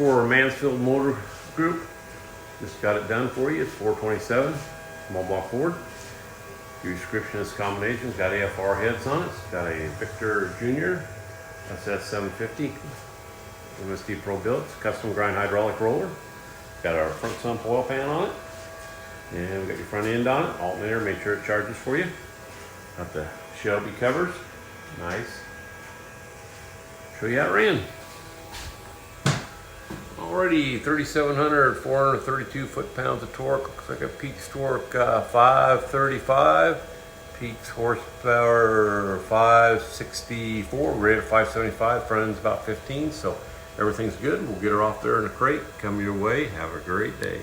for Mansfield Motor Group. Just got it done for you. It's 427, small block Ford. Your description of this combination. It's got AFR heads on it. It's got a Victor Jr. That's 750. MSD Pro Billet. It's custom grind hydraulic roller. Got our front sump oil pan on it. And we got your front end on it. Alternator, make sure it charges for you. Got the Shelby covers. Nice. Show you how it ran. Already 3,700, 432 foot-pounds of torque. Looks like a peak torque 535. Peak horsepower 564. We're at 575. Front end's about 15. So everything's good. We'll get her off there in a crate. Come your way. Have a great day.